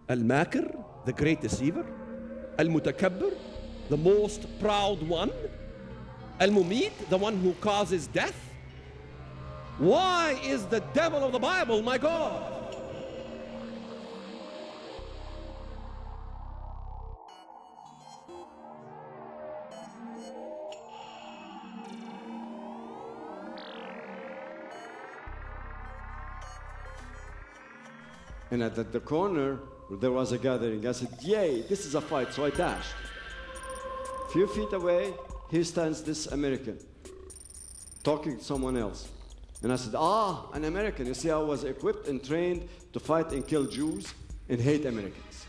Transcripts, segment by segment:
Al-Makir, the great deceiver. Al-Mutakabbir, the most proud one. Al-Mumit, the one who causes death. Why is the devil of the Bible my God? And at the corner, there was a gathering. I said, yay, this is a fight. So I dashed. A few feet away, here stands this American talking to someone else. And I said, an American. You see, I was equipped and trained to fight and kill Jews and hate Americans.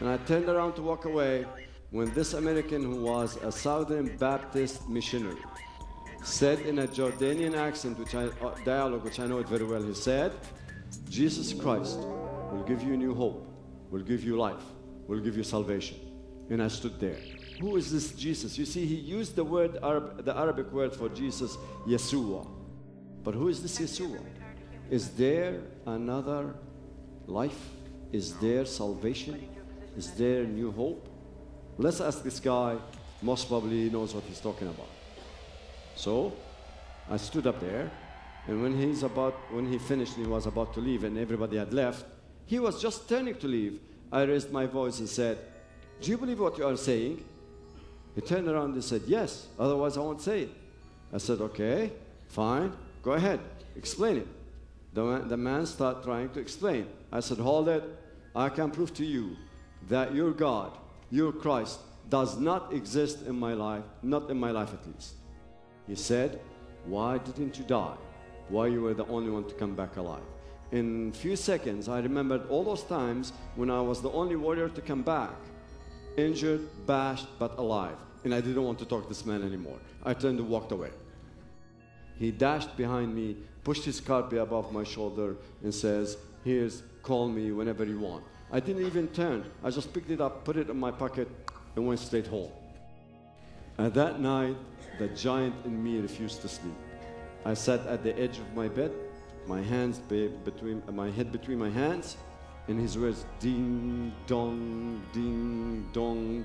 And I turned around to walk away when this American, who was a Southern Baptist missionary, said in a Jordanian accent, dialogue, which I know it very well, he said, Jesus Christ will give you new hope, will give you life, will give you salvation. And I stood there. Who is this Jesus? You see, he used the Arabic word for Jesus, Yeshua. But who is this Yeshua? Is there another life? Is there salvation? Is there new hope? Let's ask this guy, most probably he knows what he's talking about. So I stood up there, and when he finished, he was about to leave, and everybody had left. He was just turning to leave. I raised my voice and said, do you believe what you are saying? He turned around and said, yes, otherwise I won't say it. I said, okay, fine, go ahead, explain it. The man started trying to explain. I said, hold it, I can prove to you that your God, your Christ, does not exist in my life, not in my life at least. He said, why didn't you die? Why you were the only one to come back alive? In a few seconds, I remembered all those times when I was the only warrior to come back, injured, bashed, but alive. And I didn't want to talk to this man anymore. I turned and walked away. He dashed behind me, pushed his carpet above my shoulder, and says, here's, call me whenever you want. I didn't even turn. I just picked it up, put it in my pocket, and went straight home. And that night, the giant in me refused to sleep. I sat at the edge of my bed, my head between my hands, and his words, ding, dong.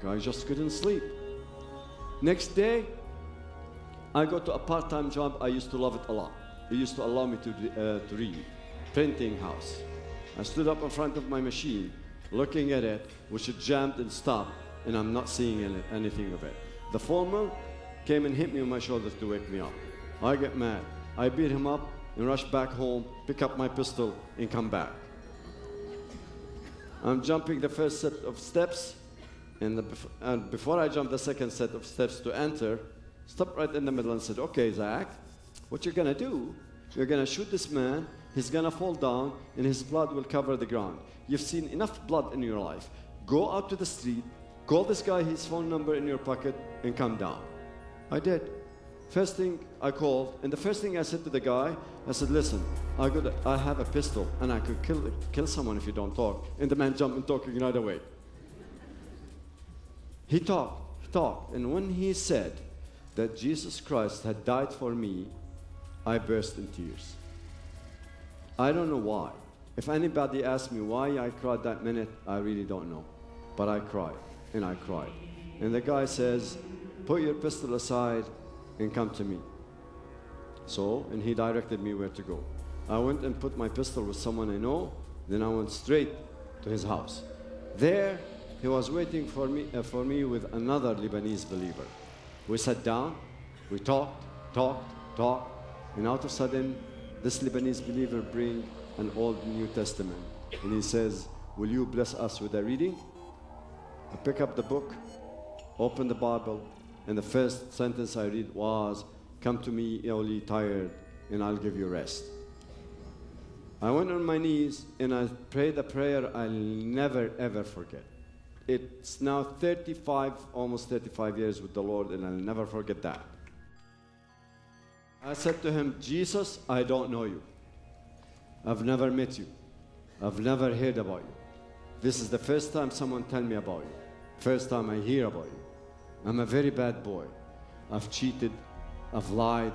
I just couldn't sleep. Next day, I got to a part-time job. I used to love it a lot. It used to allow me to read, printing house. I stood up in front of my machine, looking at it, which it jammed and stopped, and I'm not seeing anything of it. The foreman came and hit me on my shoulder to wake me up. I get mad. I beat him up and rush back home, pick up my pistol, and come back. I'm jumping the first set of steps, and before I jump the second set of steps to enter, stopped right in the middle and said, okay, Zach, what you're gonna do, you're gonna shoot this man, he's gonna fall down, and his blood will cover the ground. You've seen enough blood in your life. Go out to the street, call this guy, his phone number in your pocket, and come down. I did. First thing I called, and the first thing I said to the guy, I said, listen, I have a pistol, and I could kill someone if you don't talk. And the man jumped and talking right away. He talked, and when he said that Jesus Christ had died for me, I burst in tears. I don't know why. If anybody asked me why I cried that minute, I really don't know. But I cried, and I cried. And the guy says, put your pistol aside and come to me. So, and he directed me where to go. I went and put my pistol with someone I know, then I went straight to his house. There, he was waiting for me with another Lebanese believer. We sat down, we talked, and out of sudden, this Lebanese believer brings an Old New Testament, and he says, will you bless us with a reading? I pick up the book, open the Bible, and the first sentence I read was, come to me, all ye tired, and I'll give you rest. I went on my knees, and I prayed a prayer I'll never, ever forget. It's now almost 35 years with the Lord, and I'll never forget that. I said to him, Jesus, I don't know you. I've never met you. I've never heard about you. This is the first time someone tell me about you. First time I hear about you. I'm a very bad boy. I've cheated, I've lied,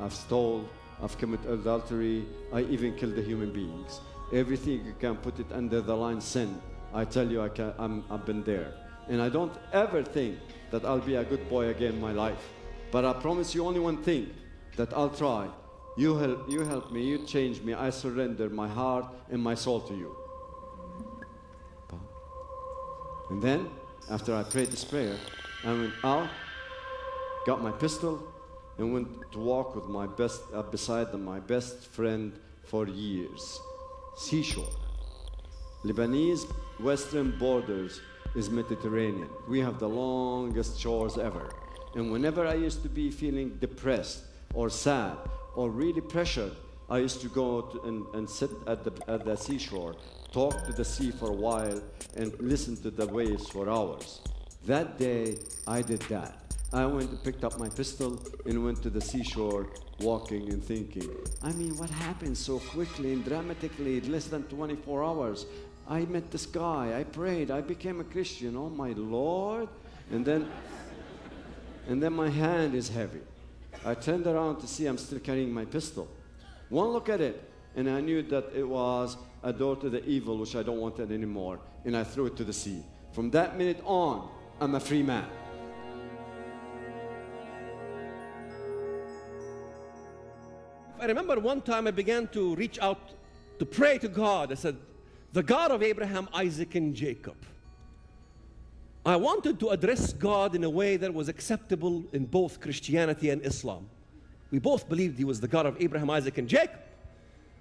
I've stole, I've committed adultery, I even killed the human beings. Everything you can put it under the line sin. I tell you, I've been there. And I don't ever think that I'll be a good boy again in my life. But I promise you only one thing, that I'll try. You help me, you change me. I surrender my heart and my soul to you. And then, after I prayed this prayer, I went out, got my pistol, and went to walk with beside my best friend for years. Seashore. Lebanese western borders is Mediterranean. We have the longest shores ever. And whenever I used to be feeling depressed or sad or really pressured, I used to go and sit at the seashore, talk to the sea for a while, and listen to the waves for hours. That day, I did that. I went and picked up my pistol and went to the seashore, walking and thinking, I mean, what happened so quickly and dramatically in less than 24 hours? I met this guy, I prayed, I became a Christian, oh my Lord. And then my hand is heavy. I turned around to see I'm still carrying my pistol. One look at it, and I knew that it was a door to the evil, which I don't want it anymore, and I threw it to the sea. From that minute on, I'm a free man. I remember one time I began to reach out to pray to God. I said, the God of Abraham, Isaac, and Jacob. I wanted to address God in a way that was acceptable in both Christianity and Islam. We both believed He was the God of Abraham, Isaac, and Jacob.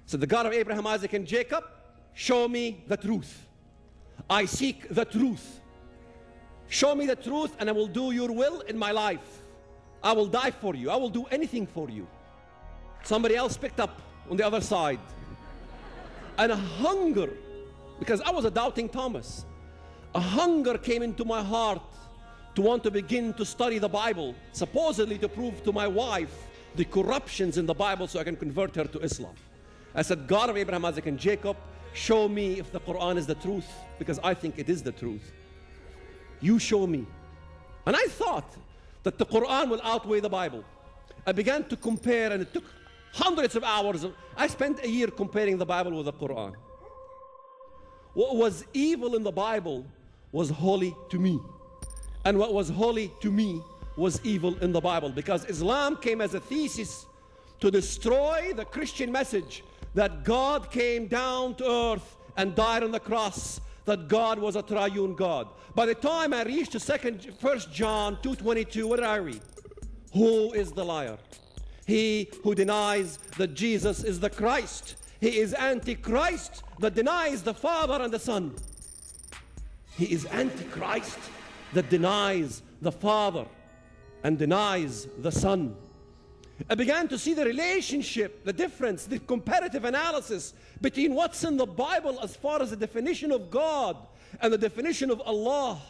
So the God of Abraham, Isaac, and Jacob, show me the truth. I seek the truth. Show me the truth and I will do your will in my life. I will die for you. I will do anything for you. Somebody else picked up on the other side. And a hunger, because I was a doubting Thomas, a hunger came into my heart to want to begin to study the Bible, supposedly to prove to my wife the corruptions in the Bible so I can convert her to Islam. I said, God of Abraham, Isaac, and Jacob, show me if the Quran is the truth, because I think it is the truth. You show me. And I thought that the Quran will outweigh the Bible. I began to compare, and it took hundreds of hours. I spent a year comparing the Bible with the Quran. What was evil in the Bible was holy to me. And what was holy to me was evil in the Bible, because Islam came as a thesis to destroy the Christian message that God came down to earth and died on the cross, that God was a triune God. By the time I reached to 1 John 2:22, what did I read? Who is the liar? He who denies that Jesus is the Christ. He is Antichrist that denies the Father and the Son. He is Antichrist that denies the Father and denies the Son. I began to see the relationship, the difference, the comparative analysis between what's in the Bible as far as the definition of God and the definition of Allah.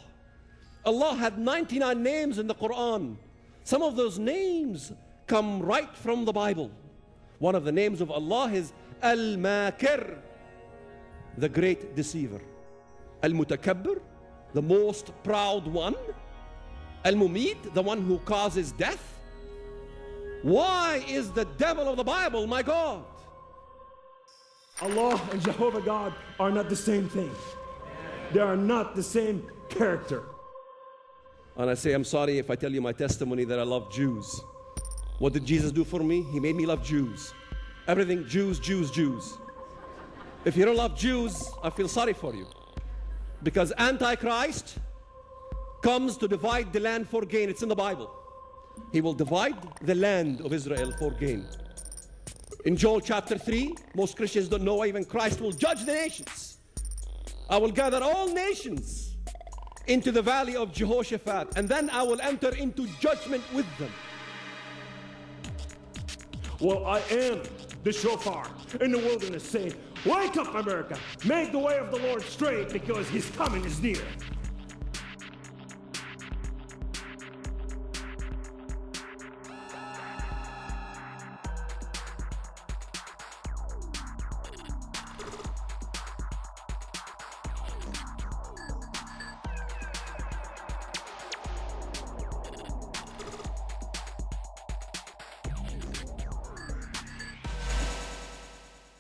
Allah had 99 names in the Quran. Some of those names come right from the Bible. One of the names of Allah is Al-Makir, the great deceiver. Al-Mutakabbir, the most proud one. Al-Mumit, the one who causes death. Why is the devil of the Bible my God? Allah and Jehovah God are not the same thing. They are not the same character. And I say, I'm sorry if I tell you my testimony that I love Jews. What did Jesus do for me? He made me love Jews. Everything, Jews, Jews, Jews. If you don't love Jews, I feel sorry for you. Because Antichrist comes to divide the land for gain. It's in the Bible. He will divide the land of Israel for gain. In Joel chapter 3, most Christians don't know, even Christ will judge the nations. I will gather all nations into the valley of Jehoshaphat, and then I will enter into judgment with them. Well, I am the shofar in the wilderness saying, wake up, America, make the way of the Lord straight, because his coming is near.